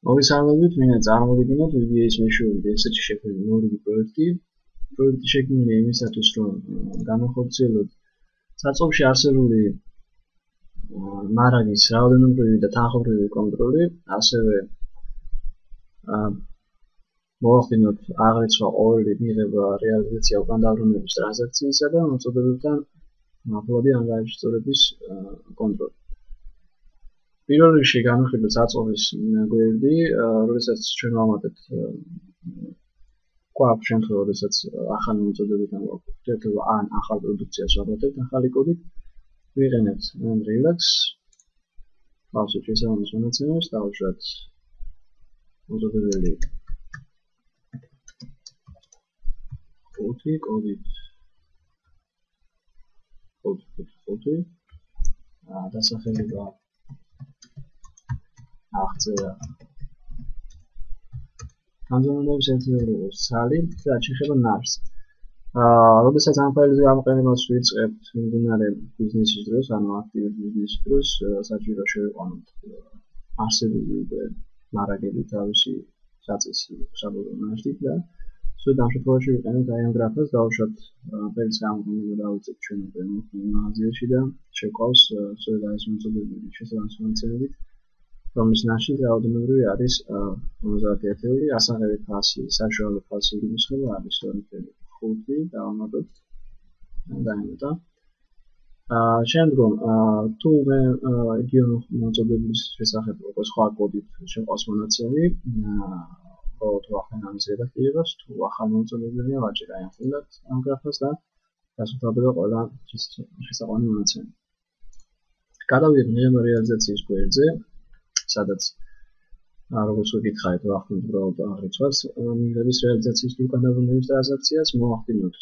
მოგესალმებით, მე წარმოგიდგენთ VBA-ის მეშვეობით Excel-ში შექმნილი ნოლივი პროექტი. პროექტი შექმნილია იმისათვის, რომ განახორციელოთ საწყობში არსებული მარაგის რაოდენობრივი და თანხმობრივი კონტროლი, ასევე მოვახდინოთ აღრიცხვა ყოველი მიღება რეალიზაცია უკან დაბრუნების ტრანზაქციისა და მოწოდებებთან მართლობი ანგარიშწორების კონტროლი. პირველ რიგში განვიხილოთ საწყობის გვერდი, როდესაც ჩვენ ვამატებთ გვაქვს შემთხვევა, როდესაც ახალი მოწოდებიდან ვაქვთ ან ახალ პროდუქციას ვამატებთ ახალი კოდით, ვიყენებთ relax, ავსებთ შესაბამის მონაცემებს, დავუშვათ მოწოდებელი 5 კოდით 5 დასახელება აღწერა განზომილების ერთეულების ცალი და შეხება NARS. როდესაც ამ ფაილის გამოყენებას ვიწყებთ მიმდინარე ბიზნესის დროს, ანუ აქტიური ბიზნესის დროს, საჭირო შევიყვანოთ არსებული მარაგები თავისი საწესი საბოლოო ნაშთით და სულ ამ შემთხვევაში ვიყენებთ აი ამ გრაფას, დავუშვათ ფაილის გამოყენება დავიწყებთ ჩვენ მაღაზიაში და შევყავს სწორედ ეს მოწოდებული შესაბამის მონაცემებით, რომლის ნაშთი რაოდენობრივი არის 50 ერთეული, ასაღები ფასი, საშუალო ფასი იგივე არის 2.5 და ამატოთ დაემატა. შემდგომ თუ მე იგივე მოწოდების შესახებ უკვე სხვა კოდით შეყვას მონაცემი, უბრალოდ ვახდენ ამის რედაქტირებას, თუ ახალ მოწოდებებია ვაჭერ აი ამ ფუნქციად ამ გრაფას და დასუფთავდება ყველა შესაყვანი მონაცემი. გადავიდეთ მიღება რეალიზაციის გვერდზე, სადაც როგორც ვიკითხავთ, ვახდენთ უბრალოდ აღრიცხვას მიღების რეალიზაციის თუ განავრუნების ტრანზაქციას, მოვახდინოთ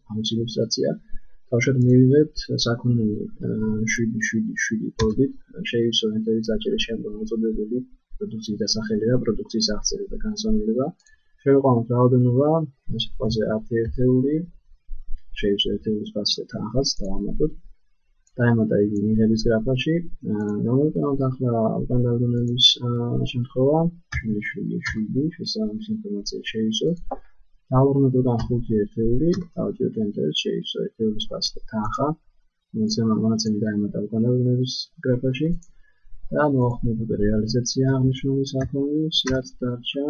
ამის ილუსტრაცია. თავშად მივიღებთ საქონელი 777 კოდით, შეივსო ენტერის დაჭერის შემდგომ მოწოდებელი პროდუქციის დასახელება, პროდუქციის აღწერა და განსაზღვრება. შევიყვანოთ რაოდენობა, ამ შემთხვევაში 10 ერთეული, შეივსო ერთეულის ფასი და თანხას დავამატოთ. დაემატა იგი მიღების გრაფაში, გამოვიყენოთ ახლა უკან დაბრუნების შემთხვევა, 777 შესაბამის ინფორმაცია შეივსო. დავუბრუნოთ უკან 5 ერთეული, დავჭერთ ენტერს, შეივსო ერთეულის ფასი და თანხა. მონაცემი დაემატა უკან დაბრუნების გრაფაში და მოვახდინოთ უკვე რეალიზაცია აღნიშნული საქონლის, რაც დარჩა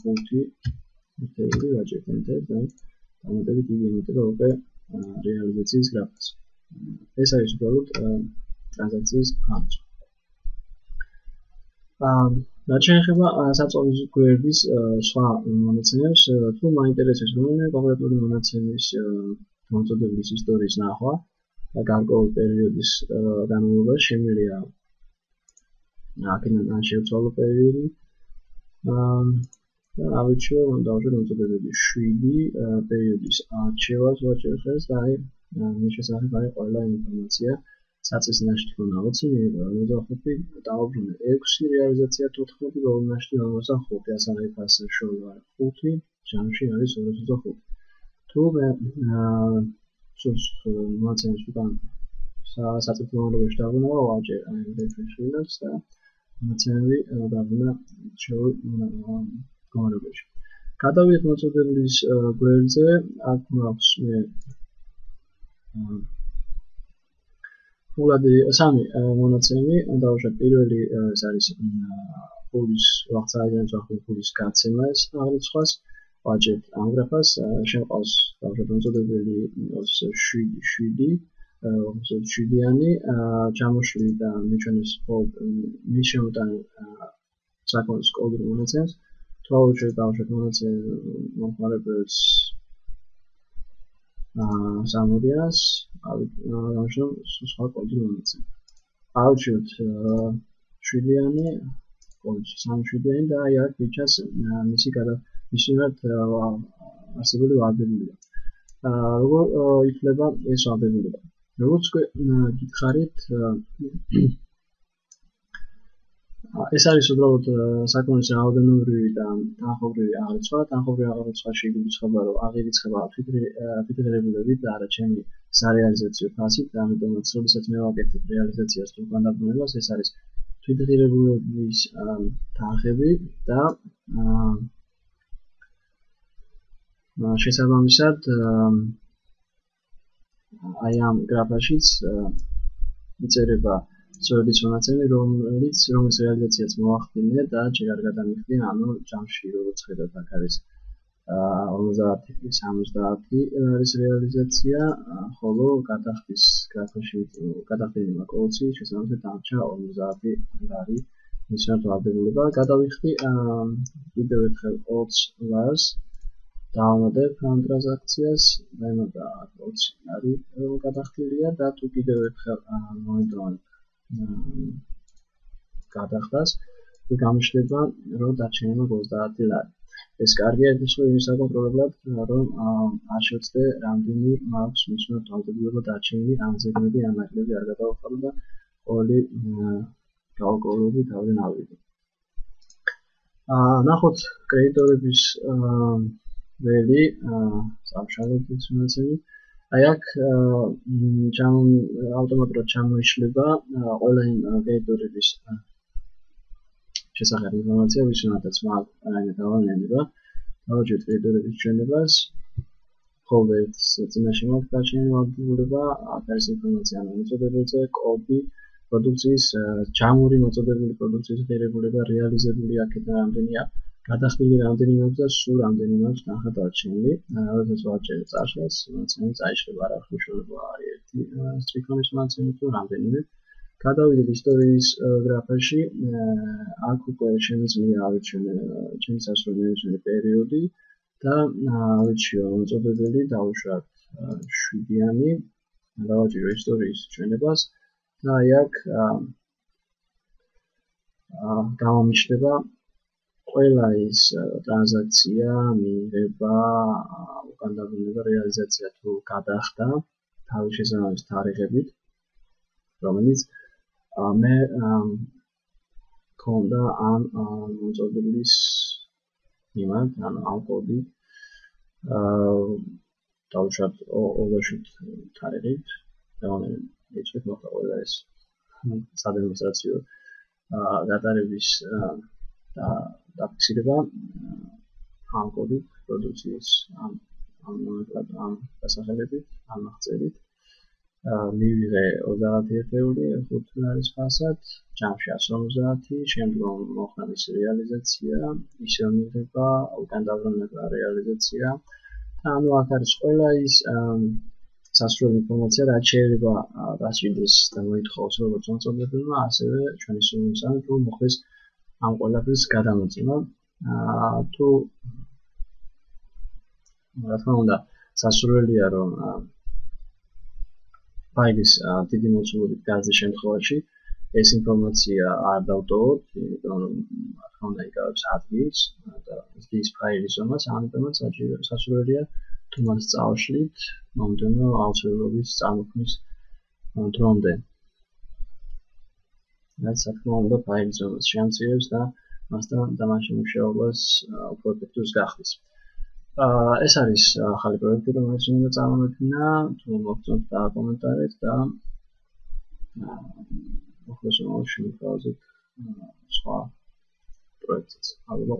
5 ერთეული, ვაჭერთ ენტერს და დამატებით იგი ემატება უკვე რეალიზაციის გრაფას. ეს არის უბრალოდ ტრანზაქციის გამოცვლა. რაც შეეხება საწყობის გვერდის სხვა მონაცემებს, თუ მაინტერესებს რომელიმე კონკრეტული მონაცემის მოწოდების ისტორიის ნახვა და გარკვეული პერიოდის განმავლობაში შემიძლია აქედან შევცვალო პერიოდი. ავირჩიო დავუშვათ მოწოდებები 7 პერიოდის არჩევას ვაჭერხეს და აი მის შესახებ არის ყველა ინფორმაცია. საწესი ნაშთი ქონა 20, მიღება 55, დავუბრუნე 6, რეალიზაცია 14, ბოლო ნაშთი 55, ასაღები ფასი საშუალო არის 5, ჟამში არის 25. თუ მე მონაცემის უკან საწესი მომენტებში დავუბრუნე, ვაჭერ აი რეფრეშს და მონაცემები დავუბრუნე გამარებაში. გადავიდეთ მოწოდების გვერდზე, აქ მაქვს მე ფულად 3 მონაცემი, დავუშვათ პირველი ეს არის ფულის ვახცაიდან ფულის გაცემას აღრიცხვას, ვაჭერთ ამ გრაფას, შევყავს დავუშვათ მოწოდებელი 7-იანი, ჩამოშლილი და მიჩვენეს მის შემოტანი საქონლის კოდური მონაცემს, თუ ავუშვათ მონაცემი მომხმარებელს სამოდიას, ამჟამად სხვა კოდური მონაცემი. ავუშვათ 7-იანი, კოდში 3-7-იანი და აი აქ ვიჩას მისი არსებული ვალდებულება. როგორ ითვლება ეს ვალდებულება? როგორც გითხარით, ეს არის უბრალოდ საქონლის რაოდენობრივი და თანხმობრივი აღრიცხვა. თანხმობრივი აღრიცხვაში იგულისხმება, რომ აღირიცხება თვითღირებულებით და არა ჩემი სარეალიზაციო ფასით, ამიტომაც როდესაც მე ვაკეთებ რეალიზაციას თუ უკან დაბრუნებას, ეს არის თვითღირებულების თანხები და შესაბამისად აი ამ გრაფაშიც იწერება სწორედ ის მონაცემი, რომელიც რეალიზაციაც მოახდინე და ჯერ არ გადამიხდია, ანუ ჯამში როგორც ხედავთ აქ არის 50-70 არის რეალიზაცია, ხოლო გადახდის გრაფაში გადახდილი მაკროცი შესაბამისად დარჩა 50 არის მისმა ვალდებულება. გადავიხდი კიდევ ერთხელ 20 ლარს დავამატებ ამ ტრანზაქციას, დაემატა 20 არის გადახდილია და თუ კიდევ ერთხელ მოვიდროებ გადახდას, გამოჩნდება, რომ დარჩენილი 30 ლარი. ეს კარგია იმის საკონტროლებლად, რომ არ შევცდე რამდენი მაქვს მისმა ვალდებულება დარჩენილი, ან ზედმეტი ან ნაკლები არ გადავახადო და ყოველი გაურკვევლობით თავი ნავიდე. ნახოთ კრედიტორების ველი, სამშაბათი მონაცემი. აი აქ ავტომატურად ჩამოიშლება ყველა იმ კრედიტორების შესახებ ინფორმაცია, ვისთანაც მაქვს რაიმე დავალენება. დავაჭერთ კრედიტორების ჩვენებას. ხოლმე წინაშე მაქვს დარჩენილი ვალდებულება, აქ არის ინფორმაცია ამ მოწოდებებზე, კოდი, პროდუქციის ჯამური მოწოდებული პროდუქციის ღირებულება, რეალიზებული აქედან რამდენია, გადახდილი რამდენი მაქვს და სულ რამდენი მაქვს თანხა დარჩენილი. როდესაც ვაჭერებ წარსულს, მონაცემი წაიშლება, არ აქვს მნიშვნელობა არის ერთი სტრიქონის მონაცემი თუ რამდენიმე. გადავიდეთ ისტორიის გრაფაში, აქ უკვე შემიძლია ავირჩიო ჩემი სასურველი პერიოდი და ავირჩიო მოწოდებელი, დავუშვათ 7-იანი, დავაჭირო ისტორიის ჩვენებას და აი აქ გამომიშლება ყველა ის ტრანზაქცია, მიღება, უკან დაბრუნება, რეალიზაცია თუ გადახდა თავის შესაბამის თარიღებით, რომელიც მე ქონდა ამ მოწოდებლის მიმართ, ანუ ამ კოდით დავუშვათ 27 თარიღით, რომელიც ეჭვით მოხდა ყველა ეს სადემონსტრაციო გატარების და დაფიქსირება ამ კოდით პროდუქციის ამ დასახელებით, ამ აღწერით. მივიღე 30 ეთეული 5 ლარის ფასად, ჯამში 150, შემდგომ მოხდა მის რეალიზაცია, ისევ მიღება, უკან დაბრუნება რეალიზაცია. ანუ აქ არის ყველა ის სასურველი ინფორმაცია, რაც შეიძლება დასჭირდეს და მოითხოვს როგორც მოწოდებელმა, ასევე ჩვენი სურვილისაა, რომ მოხდეს ამ ყველაფრის გადამოწმა. თუ რა თქმა უნდა, სასურველია, რომ ფაილის დიდი მოცულობით გაზის შემთხვევაში ეს ინფორმაცია არ დავტოვოთ, იმიტომ რომ რა თქმა უნდა იკავებს ადგილს და ის ფაილის ზომას, ამიტომაც სასურველია თუ მას წავშლით მომდევნო აუცილებლობის წარმოქმნის დრომდე. რაც რა თქმა უნდა ფაილის ზომას შეამცირებს და მასთან დამაშინ მუშაობას უფრო ეფექტურს გახდის. ეს არის ახალი პროექტი, რომელიც უნდა წარმოვედგინა, თუ მოგწონთ დააკომენტარეთ და უახლოეს მომავალში მივთავაზებთ სხვა პროექტებს. ალბათ